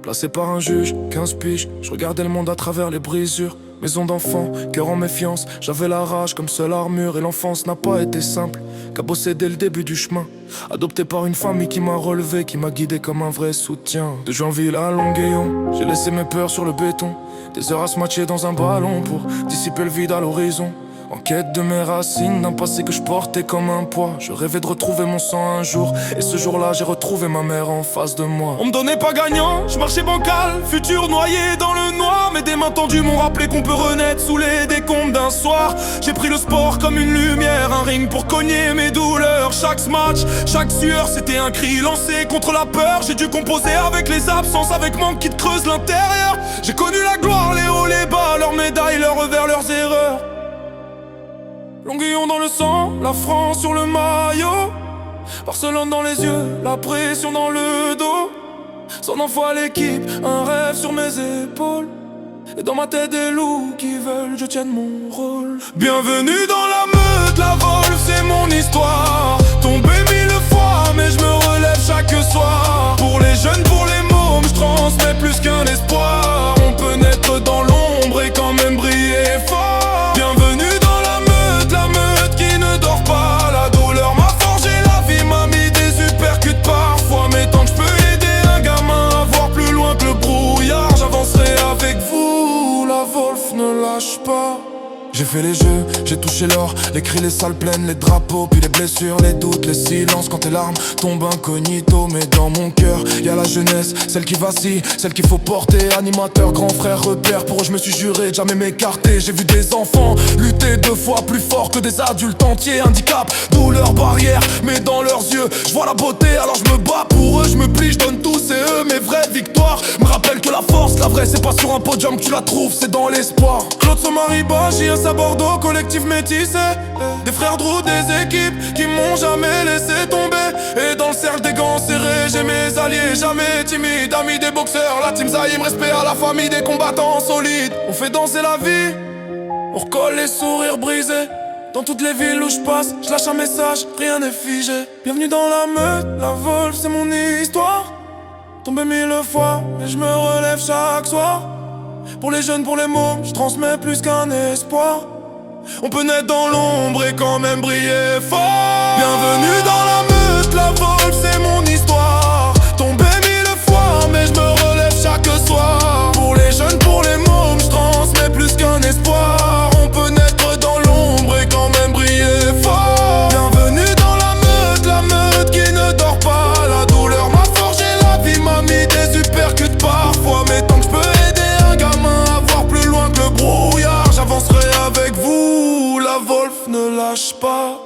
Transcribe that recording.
Placé par un juge, 15 piges, je regardais le monde à travers les brisures. Maison d'enfant, cœur en méfiance, j'avais la rage comme seule armure. Et l'enfance n'a pas été simple, cabossé dès le début du chemin. Adopté par une famille qui m'a relevé, qui m'a guidé comme un vrai soutien. De Joinville à Longueuil, j'ai laissé mes peurs sur le béton. Des heures à se matcher dans un ballon pour dissiper le vide à l'horizon. En quête de mes racines, d'un passé que je portais comme un poids. Je rêvais de retrouver mon sang un jour, et ce jour-là j'ai retrouvé ma mère en face de moi. On me donnait pas gagnant, je marchais bancal, futur noyé dans le noir. Mais des mains tendues m'ont rappelé qu'on peut renaître sous les décombres d'un soir. J'ai pris le sport comme une lumière, un ring pour cogner mes douleurs. Chaque match, chaque sueur, c'était un cri lancé contre la peur. J'ai dû composer avec les absences, avec manque qui te creuse l'intérieur. J'ai connu la gloire, les hauts, les bas, leurs médailles, leurs revers, leurs erreurs. Longuillon dans le sang, la France sur le maillot. Barcelone dans les yeux, la pression dans le dos. Son enfant à l'équipe, un rêve sur mes épaules. Et dans ma tête des loups qui veulent que je tienne mon rôle. Bienvenue dans la meute, la Wolf c'est mon histoire. Tombé 1000 fois mais je me relève chaque soir. Pour les jeunes, pour les mômes, je transmets plus qu'un espoir. On peut naître dans l'ombre et quand même briller fort. Bienvenue dans la meute qui ne dort pas. La douleur m'a forgé, la vie m'a mis des uppercuts parfois. Mais tant que je peux aider un gamin à voir plus loin que le brouillard, j'avancerai avec vous, la Wolf ne lâche pas. J'ai fait les jeux, j'ai touché l'or, les cris, les salles pleines, les drapeaux, puis les blessures, les doutes, les silences. Quand tes larmes tombent incognito, mais dans mon cœur y a la jeunesse, celle qui vacille, celle qu'il faut porter. Animateur, grand frère, repère, pour eux je me suis juré de jamais m'écarter. J'ai vu des enfants lutter 2 fois plus fort que des adultes entiers. Handicap, douleur, barrière, mais dans leurs yeux je vois la beauté, alors je me bats pour eux. Je me plie, je donne tout, c'est eux mes vraies victoires. Me rappelle que la force, la vraie, c'est pas sur un podium que tu la trouves, c'est dans l'espoir. Claude Somariba, à Bordeaux, collectif métissé. Des frères de route, des équipes qui m'ont jamais laissé tomber. Et dans le cercle des gants serrés, j'ai mes alliés, jamais timides. Amis des boxeurs, la team Zahim, respect à la famille des combattants solides. On fait danser la vie, on recolle les sourires brisés. Dans toutes les villes où je passe, je lâche un message, rien n'est figé. Bienvenue dans la meute, la Wolf c'est mon histoire. Tombé 1000 fois, mais je me relève chaque soir. Pour les jeunes, pour les mômes, je transmets plus qu'un espoir. On peut naître dans l'ombre et quand même briller fort. Bienvenue dans la meute, la Wolf c'est mon histoire. Tombé 1000 fois mais je me relève chaque soir. Pour les jeunes, pour les mômes, je transmets plus qu'un espoir. On peut naître dans l'ombre et quand même briller fort. Bienvenue dans la meute qui ne dort pas. La douleur m'a forgé, la vie m'a mis des uppercuts parfois. Mais tant que je peux brouillard, j'avancerai avec vous, la Wolf ne lâche pas.